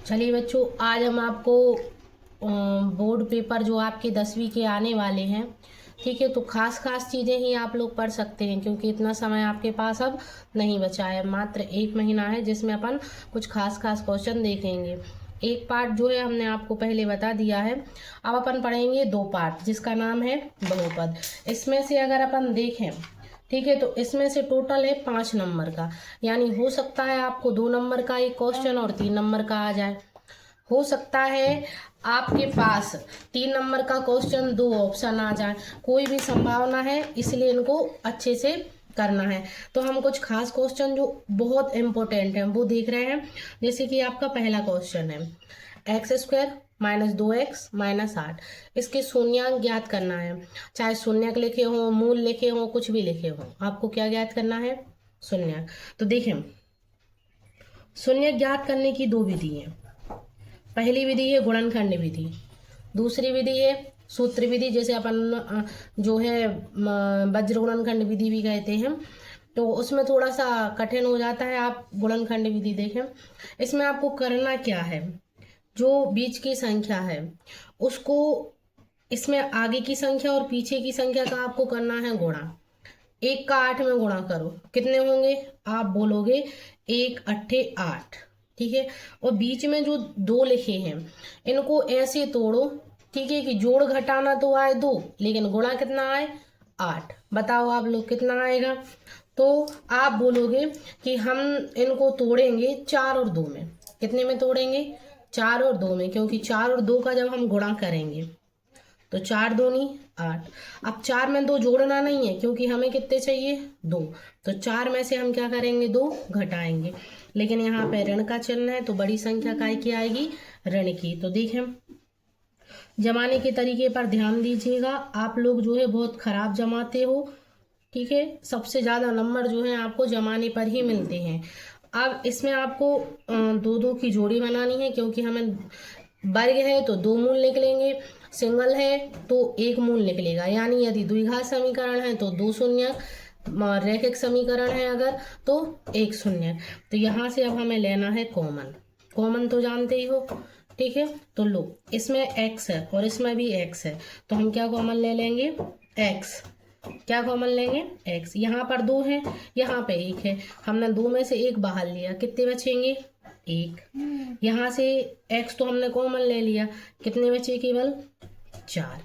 चलिए बच्चों, आज हम आपको बोर्ड पेपर जो आपके 10वीं के आने वाले हैं, ठीक है, तो खास चीज़ें ही आप लोग पढ़ सकते हैं क्योंकि इतना समय आपके पास अब नहीं बचा है। मात्र 1 महीना है जिसमें अपन कुछ खास क्वेश्चन देखेंगे। एक पार्ट जो है हमने आपको पहले बता दिया है। अब अपन पढ़ेंगे 2 पार्ट जिसका नाम है बहुपद। इसमें से अगर अपन देखें, ठीक है, तो इसमें से टोटल है 5 नंबर का, यानी हो सकता है आपको 2 नंबर का एक क्वेश्चन और 3 नंबर का आ जाए। हो सकता है आपके पास 3 नंबर का क्वेश्चन 2 ऑप्शन आ जाए, कोई भी संभावना है, इसलिए इनको अच्छे से करना है। तो हम कुछ खास क्वेश्चन जो बहुत इम्पोर्टेंट हैं वो देख रहे हैं। जैसे कि आपका पहला क्वेश्चन है x² - 2x - 8, इसके शून्यांक ज्ञात करना है। चाहे शून्यक लिखे हों, मूल लिखे हों, कुछ भी लिखे हों, आपको क्या ज्ञात करना है? शून्यक। तो देखें, शून्यक ज्ञात करने की 2 विधि हैं। पहली विधि है गुणनखंड विधि, दूसरी विधि है सूत्र विधि, जैसे अपन जो है वज्र गुणनखंड विधि भी कहते हैं। तो उसमें थोड़ा सा कठिन हो जाता है। आप गुणनखंड विधि देखें। इसमें आपको करना क्या है, जो बीच की संख्या है उसको, इसमें आगे की संख्या और पीछे की संख्या का आपको करना है गुणा। 1 का 8 में गुणा करो, कितने होंगे? आप बोलोगे 1 8 8, ठीक है। और बीच में जो 2 लिखे हैं इनको ऐसे तोड़ो, ठीक है, कि जोड़ घटाना तो आए 2 लेकिन गुणा कितना आए? 8। बताओ आप लोग कितना आएगा? तो आप बोलोगे कि हम इनको तोड़ेंगे 4 और 2 में। कितने में तोड़ेंगे? 4 और 2 में, क्योंकि 4 और 2 का जब हम गुणा करेंगे तो 4 दूनी 8। अब 4 में 2 जोड़ना नहीं है क्योंकि हमें कितने चाहिए? 2। तो 4 में से हम क्या करेंगे? 2 घटाएंगे। लेकिन यहाँ पे ऋण का चिन्ह है तो बड़ी संख्या काय की आएगी? ऋण की। तो देखें, जमाने के तरीके पर ध्यान दीजिएगा। आप लोग जो है बहुत खराब जमाते हो, ठीक है। सबसे ज्यादा नंबर जो है आपको जमाने पर ही मिलते हैं। अब इसमें आपको 2-2 की जोड़ी बनानी है, क्योंकि हमें वर्ग है तो 2 मूल निकलेंगे, सिंगल है तो 1 मूल निकलेगा। यानी यदि द्विघात समीकरण है तो 2 शून्यक, रैखिक समीकरण है अगर तो 1 शून्यक। तो यहाँ से अब हमें लेना है कॉमन। कॉमन तो जानते ही हो, ठीक है। तो लो, इसमें x है और इसमें भी x है, तो हम क्या कॉमन ले लेंगे? x। क्या कॉमन लेंगे? x। यहाँ पर 2 है, यहाँ पे 1 है, हमने 2 में से 1 बाहर लिया, कितने बचेंगे? 1। यहाँ से x तो हमने कॉमन ले लिया, कितने बचे? केवल 4,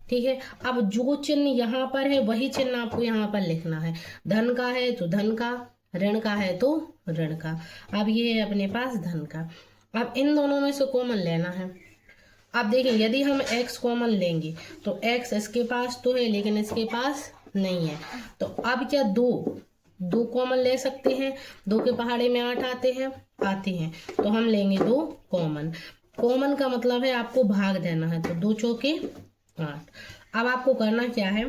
ठीक है। अब जो चिन्ह यहाँ पर है वही चिन्ह आपको यहाँ पर लिखना है। धन का है तो धन का, ऋण का है तो ऋण का। अब ये है अपने पास धन का। अब इन दोनों में से कॉमन लेना है। अब देखिए, यदि हम x कॉमन लेंगे तो x इसके पास तो है लेकिन इसके पास नहीं है, तो अब क्या 2 कॉमन ले सकते हैं? 2 के पहाड़े में 8 आते हैं, तो हम लेंगे 2 कॉमन। कॉमन का मतलब है आपको भाग देना है, तो 2 चौके 8। अब आपको करना क्या है,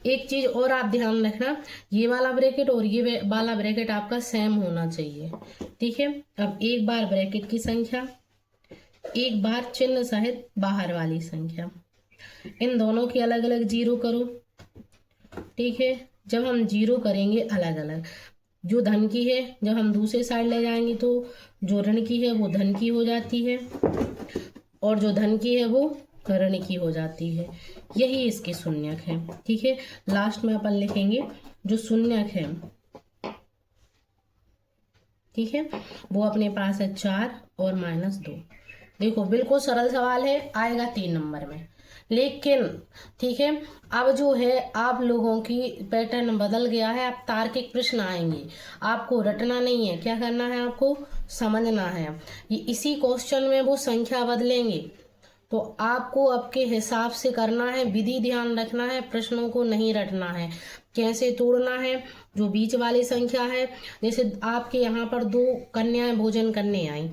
एक चीज और आप ध्यान रखना, ये वाला ब्रैकेट और ये वाला ब्रैकेट आपका सेम होना चाहिए, ठीक है। अब एक बार ब्रैकेट की संख्या, एक बार चिन्ह सहित बाहर वाली संख्या, इन दोनों की अलग अलग 0 करो, ठीक है। जब हम 0 करेंगे अलग अलग, जो धन की है जब हम दूसरे साइड ले जाएंगे तो जो ऋण की है वो धन की हो जाती है और जो धन की है वो ऋण की हो जाती है। यही इसके शून्यक है, ठीक है। लास्ट में अपन लिखेंगे जो शून्यक है, ठीक है, वो अपने पास है 4 और -2। देखो, बिल्कुल सरल सवाल है, आएगा 3 नंबर में। लेकिन ठीक है, अब जो है आप लोगों की पैटर्न बदल गया है। अब तार्किक प्रश्न आएंगे, आपको रटना नहीं है, क्या करना है? आपको समझना है। ये इसी क्वेश्चन में वो संख्या बदलेंगे, तो आपको आपके हिसाब से करना है। विधि ध्यान रखना है, प्रश्नों को नहीं रटना है। कैसे तोड़ना है? जो बीच वाली संख्या है, जैसे आपके यहाँ पर 2 कन्याएं भोजन करने आई,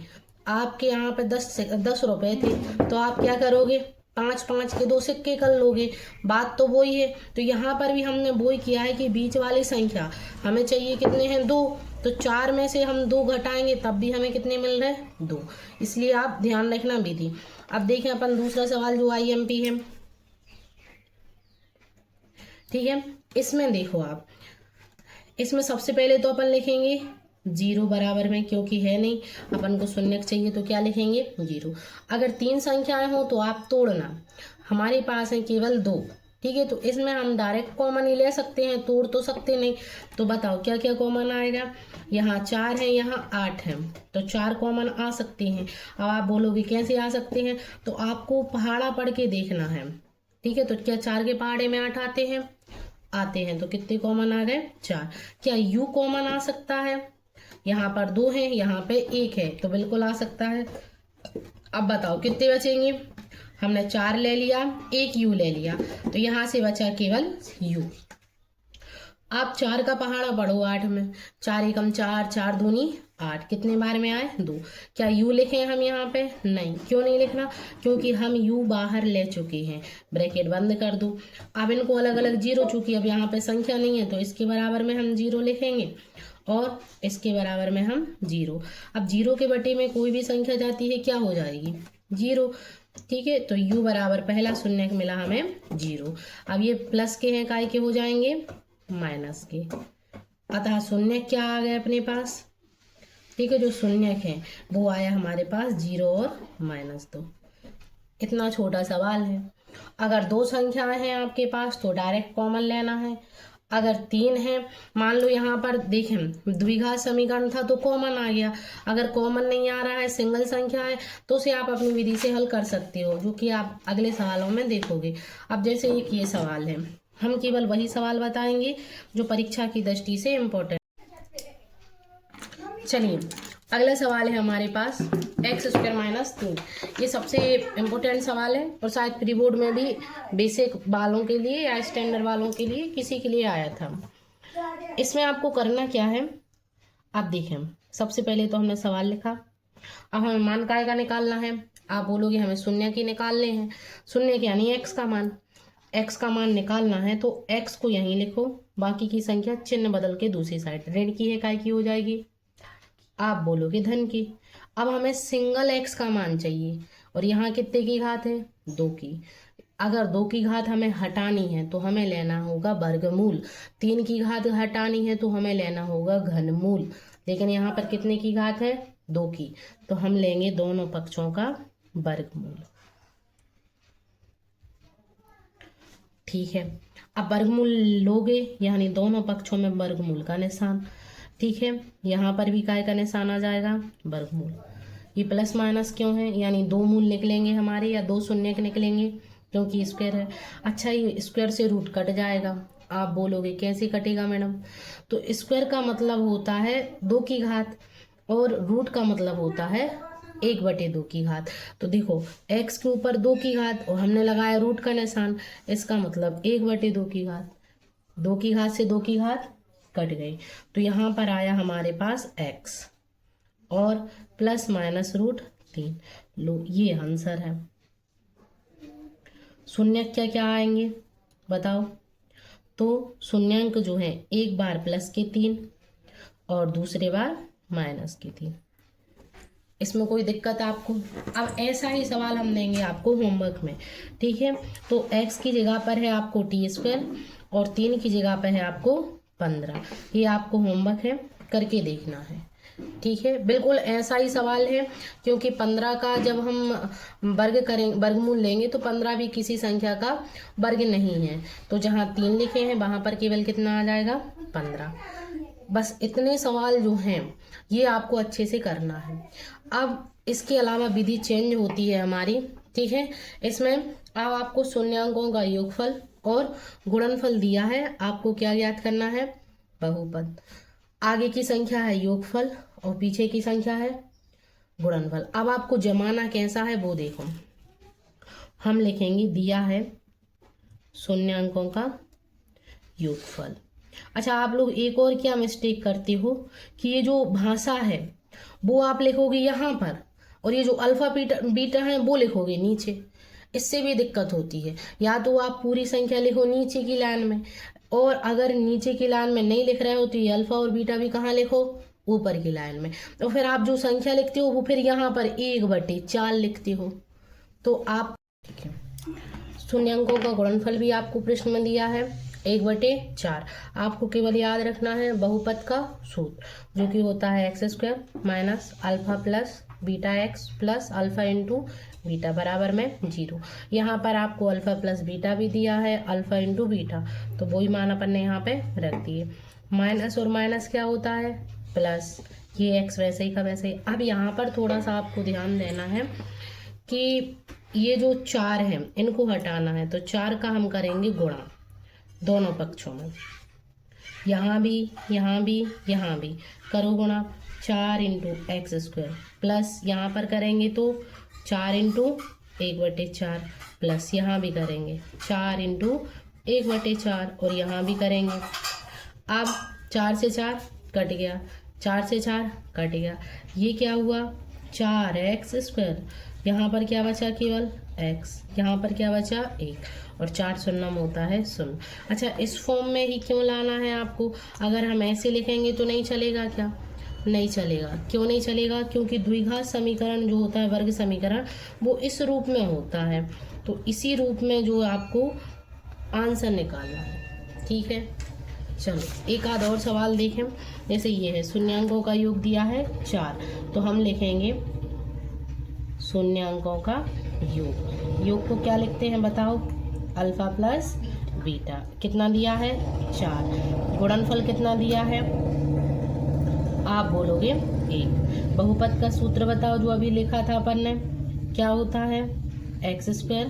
आपके यहाँ पे 10 रुपए थे, तो आप क्या करोगे? 5-5 के 2 सिक्के कर लोगे। बात तो वही है। तो यहाँ पर भी हमने वही किया है कि बीच वाली संख्या हमें चाहिए, कितने हैं? 2। तो 4 में से हम 2 घटाएंगे तब भी हमें कितने मिल रहे हैं? 2। इसलिए आप ध्यान रखना विधि। अब देखें अपन दूसरा सवाल जो IMP है, ठीक है। इसमें देखो आप, इसमें सबसे पहले तो अपन लिखेंगे जीरो बराबर में, क्योंकि है नहीं, अपन को शून्य चाहिए तो क्या लिखेंगे, जीरो। अगर 3 संख्याएं हो तो आप तोड़ना, हमारे पास है केवल 2, ठीक है। तो इसमें हम डायरेक्ट कॉमन ही ले सकते हैं, तोड़ तो सकते नहीं। तो बताओ क्या क्या कॉमन आएगा, यहाँ 4 है, यहाँ 8 है, तो 4 कॉमन आ सकते हैं। अब आप बोलोगे कैसे आ सकते हैं, तो आपको पहाड़ा पढ़ के देखना है, ठीक है। तो क्या 4 के पहाड़े में 8 आते हैं, आते हैं। तो कितने कॉमन आ गए, 4। क्या यू कॉमन आ सकता है, यहाँ पर 2 है, यहाँ पे 1 है, तो बिल्कुल आ सकता है। अब बताओ कितने बचेंगे, हमने 4 ले लिया, 1 यू ले लिया, तो यहाँ से बचा केवल यू। आप 4 का पहाड़ा पढ़ो 8 में, 4 एकम 4, 4 दूनी 8, कितने बार में आए, 2। क्या यू लिखें हम यहाँ पे, नहीं, क्यों नहीं लिखना, क्योंकि हम यू बाहर ले चुके हैं। ब्रैकेट बंद कर दो। अब इनको अलग अलग जीरो, चूंकि अब यहाँ पे संख्या नहीं है तो इसके बराबर में हम जीरो लिखेंगे और इसके बराबर में हम जीरो। अब जीरो के बटे में कोई भी संख्या जाती है क्या हो जाएगी, जीरो, ठीक है। तो u बराबर पहला शून्य मिला हमें जीरो। अब ये प्लस के हैं, काय के हो जाएंगे, माइनस के। अतः शून्य क्या आ गए अपने पास, ठीक है। जो शून्य है वो आया हमारे पास जीरो और -2। इतना छोटा सवाल है। अगर 2 संख्याएं हैं आपके पास तो डायरेक्ट कॉमन लेना है। अगर 3 है, मान लो यहाँ पर देखें द्विघात समीकरण था तो कॉमन आ गया। अगर कॉमन नहीं आ रहा है, सिंगल संख्या है, तो उसे आप अपनी विधि से हल कर सकते हो, जो कि आप अगले सवालों में देखोगे। अब जैसे एक ये सवाल है, हम केवल वही सवाल बताएंगे जो परीक्षा की दृष्टि से इम्पोर्टेंट। चलिए अगला सवाल है हमारे पास x² - 3। ये सबसे इम्पोर्टेंट सवाल है और शायद प्री बोर्ड में भी बेसिक वालों के लिए या स्टैंडर्ड वालों के लिए किसी के लिए आया था। इसमें आपको करना क्या है, आप देखें, सबसे पहले तो हमने सवाल लिखा। अब हमें मान काय का निकालना है, आप बोलोगे हमें शून्य की निकालने हैं। शून्य के यानी x का मान, x का मान निकालना है तो x को यहीं लिखो, बाकी की संख्या चिन्ह बदल के दूसरी साइड, ऋण की है काय की हो जाएगी, आप बोलोगे धन की। अब हमें सिंगल x का मान चाहिए और यहाँ कितने की घात है, 2 की। अगर 2 की घात हमें हटानी है तो हमें लेना होगा वर्गमूल। 3 की घात हटानी है तो हमें लेना होगा घनमूल। लेकिन यहाँ पर कितने की घात है, 2 की, तो हम लेंगे दोनों पक्षों का वर्गमूल, ठीक है। अब वर्गमूल लोगे यानी दोनों पक्षों में वर्गमूल का निशान, ठीक है। यहाँ पर भी काय का निशान आ जाएगा, वर्गमूल। ये प्लस माइनस क्यों है, यानी 2 मूल निकलेंगे हमारे या 2 शून्य निकलेंगे, क्योंकि स्क्वायर है। अच्छा, ये स्क्वायर से रूट कट जाएगा। आप बोलोगे कैसे कटेगा मैडम, तो स्क्वायर का मतलब होता है 2 की घात और रूट का मतलब होता है 1/2 की घात। तो देखो x के ऊपर 2 की घात और हमने लगाया रूट का निशान, इसका मतलब 1/2 की घात। 2 की घात से 2 की घात कट गई, तो यहाँ पर आया हमारे पास x और प्लस माइनस √3। लो ये आंसर है। शून्य क्या क्या आएंगे बताओ, तो शून्यांक जो है एक बार प्लस के 3 और दूसरे बार माइनस के 3। इसमें कोई दिक्कत आपको। अब ऐसा ही सवाल हम देंगे आपको होमवर्क में, ठीक है। तो x की जगह पर है आपको t² और 3 की जगह पर है आपको 15। ये आपको होमवर्क है, करके देखना है, ठीक है। बिल्कुल ऐसा ही सवाल है, क्योंकि 15 का जब हम वर्ग करें, वर्गमूल लेंगे तो 15 भी किसी संख्या का वर्ग नहीं है। तो जहाँ 3 लिखे हैं वहाँ पर केवल कितना आ जाएगा, 15। बस इतने सवाल जो हैं ये आपको अच्छे से करना है। अब इसके अलावा विधि चेंज होती है हमारी, ठीक है। इसमें अब आपको शून्यांकों का योगफल और गुणनफल दिया है, आपको क्या ज्ञात करना है, बहुपद। आगे की संख्या है योगफल और पीछे की संख्या है गुणनफल। अब आपको जमाना कैसा है वो देखो, हम लिखेंगे दिया है शून्यांकों का योगफल। अच्छा, आप लोग एक और क्या मिस्टेक करते हो कि ये जो भाषा है वो आप लिखोगे यहाँ पर और ये जो अल्फा बीटा है वो लिखोगे नीचे। इससे भी दिक्कत होती है। या तो आप पूरी संख्या लिखो नीचे की लाइन में, और अगर नीचे की लाइन में नहीं लिख रहे हो तो ये अल्फा और बीटा भी कहाँ लिखो, ऊपर की लाइन में। तो फिर आप जो संख्या लिखते हो वो फिर यहाँ पर 1/4 लिखते हो। तो आप, ठीक है, शून्यांकों का गुणनफल भी आपको प्रश्न में दिया है 1/4। आपको केवल याद रखना है बहुपद का सूत्र, जो कि होता है x² minus alpha plus beta x plus alpha into beta बराबर में 0। यहाँ पर आपको अल्फा प्लस बीटा भी दिया है, अल्फा इंटू बीटा, तो वही मान अपन ने यहाँ पे रख दिए। माइनस और माइनस क्या होता है, प्लस, ये x वैसे ही का वैसे ही। अब यहाँ पर थोड़ा सा आपको ध्यान देना है कि ये जो 4 है इनको हटाना है, तो 4 का हम करेंगे गुणा दोनों पक्षों में, यहाँ भी यहाँ भी यहाँ भी करो गुणा। 4 इंटू x² प्लस यहाँ पर करेंगे तो 4 इंटू 1/4 प्लस यहाँ भी करेंगे 4 इंटू 1/4 और यहाँ भी करेंगे। अब 4 से 4 कट गया, 4 से 4 कट गया, ये क्या हुआ 4x²। यहाँ पर क्या बचा, केवल x, यहाँ पर क्या बचा 1 और 4 शून्य में होता है 0। अच्छा, इस फॉर्म में ही क्यों लाना है आपको? अगर हम ऐसे लिखेंगे तो नहीं चलेगा क्या? नहीं चलेगा। क्यों नहीं चलेगा? क्योंकि द्विघात समीकरण जो होता है, वर्ग समीकरण, वो इस रूप में होता है, तो इसी रूप में जो आपको आंसर निकालना है। ठीक है, चलो एक आध और सवाल देखें। जैसे ये है, शून्यांकों का योग दिया है 4, तो हम लिखेंगे शून्यांकों का योग। योग को क्या लिखते हैं बताओ? Alpha plus beta. कितना दिया है? 4। गुणनफल कितना दिया है? आप बोलोगे 1। बहुपद का सूत्र बताओ जो अभी लिखा था अपन ने, क्या होता है? x²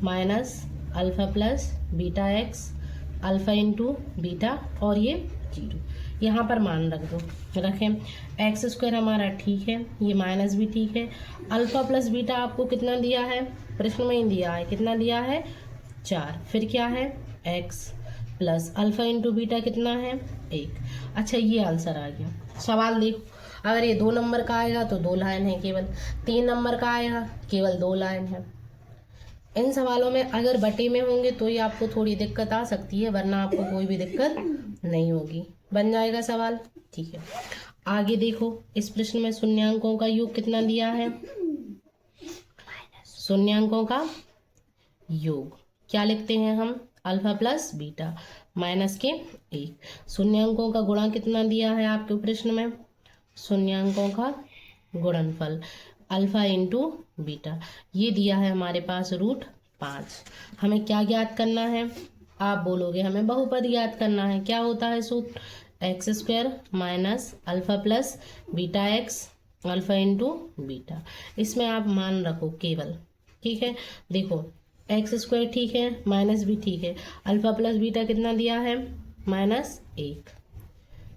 minus alpha plus beta x, alpha into beta और ये 0। यहाँ पर मान रख दो, रखें। x² हमारा ठीक है, ये माइनस भी ठीक है। अल्फा प्लस बीटा आपको कितना दिया है? प्रश्न में ही दिया है, कितना दिया है? 4। फिर क्या है? x plus alpha into beta कितना है? 1। अच्छा, ये आंसर आ गया। सवाल देखो, अगर ये 2 नंबर का आएगा तो 2 लाइन है केवल, 3 नंबर का आएगा केवल 2 लाइन है। इन सवालों में अगर बटे में होंगे तो ही आपको थोड़ी दिक्कत आ सकती है, वरना आपको कोई भी दिक्कत नहीं होगी। बन जाएगा सवाल? ठीक है, आगे देखो। इस प्रश्न में शून्यांकों का योग कितना दिया है? शून्यांकों का योग क्या लिखते हैं हम? अल्फा प्लस बीटा माइनस के 1। शून्यांकों का गुणा कितना दिया है आपके प्रश्न में? शून्यांकों का गुणनफल अल्फा इंटू बीटा, ये दिया है हमारे पास √5। हमें क्या ज्ञात करना है? आप बोलोगे हमें बहुपद ज्ञात करना है। क्या होता है सूत्र? x² minus alpha plus beta x, alpha into beta. इसमें आप मान रखो केवल। ठीक है, देखो x² ठीक है, माइनस भी ठीक है, अल्फा प्लस बीटा कितना दिया है? -1।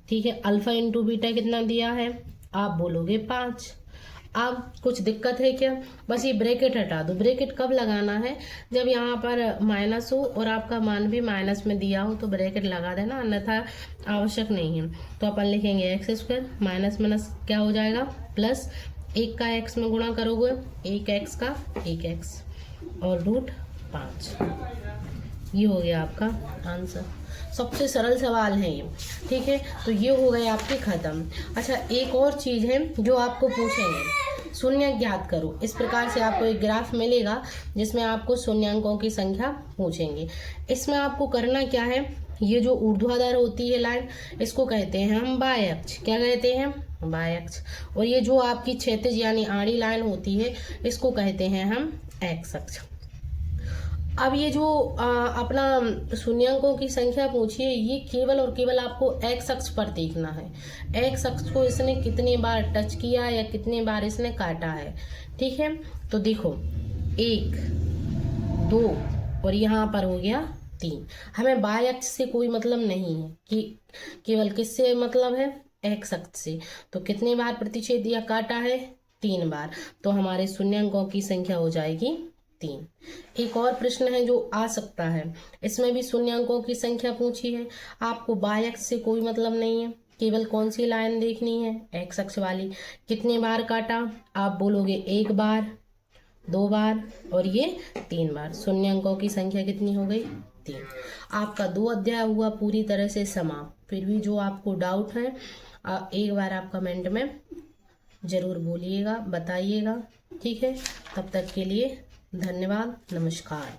ठीक है, अल्फा इंटू बीटा कितना दिया है? आप बोलोगे 5। अब कुछ दिक्कत है क्या? बस ये ब्रैकेट हटा दो। ब्रैकेट कब लगाना है? जब यहाँ पर माइनस हो और आपका मान भी माइनस में दिया हो तो ब्रैकेट लगा देना, अन्यथा आवश्यक नहीं है। तो अपन लिखेंगे x² माइनस माइनस क्या हो जाएगा? प्लस 1 का x में गुणा करोगे, 1x का 1x और √5। ये हो गया आपका आंसर। सबसे सरल सवाल है ये। ठीक है, तो ये हो गए आपके खत्म। अच्छा, एक और चीज़ है जो आपको पूछेंगे, शून्य ज्ञात करो। इस प्रकार से आपको एक ग्राफ मिलेगा जिसमें आपको शून्यांकों की संख्या पूछेंगे। इसमें आपको करना क्या है? ये जो ऊर्ध्वाधर होती है लाइन, इसको कहते हैं हम बाय अक्ष। क्या कहते हैं? बाय अक्ष। और ये जो आपकी क्षैतिज यानी आड़ी लाइन होती है, इसको कहते हैं हम एक्स अक्ष। अब ये जो अपना शून्यांकों की संख्या पूछी है, ये केवल और केवल आपको एक्स अक्ष पर देखना है। एक्स अक्ष को इसने कितने बार टच किया या कितने बार इसने काटा है। ठीक है, तो देखो 1, 2 और यहाँ पर हो गया 3। हमें बाय अक्ष से कोई मतलब नहीं है, कि केवल किससे मतलब है? एक्स अक्ष से। तो कितने बार प्रतिच्छेद या काटा है? 3 बार। तो हमारे शून्यांकों की संख्या हो जाएगी 3। एक और प्रश्न है जो आ सकता है, इसमें भी शून्यांकों की संख्या पूछी है। आपको बाय अक्ष से कोई मतलब नहीं है, केवल कौन सी लाइन देखनी है? एक्स अक्ष वाली। कितने बार काटा? आप बोलोगे 1 बार, 2 बार और ये 3 बार। शून्यांकों की संख्या कितनी हो गई? 3। आपका 2 अध्याय हुआ पूरी तरह से समाप्त। फिर भी जो आपको डाउट है, एक बार आप कमेंट में ज़रूर बोलिएगा, बताइएगा। ठीक है, तब तक के लिए धन्यवाद, नमस्कार।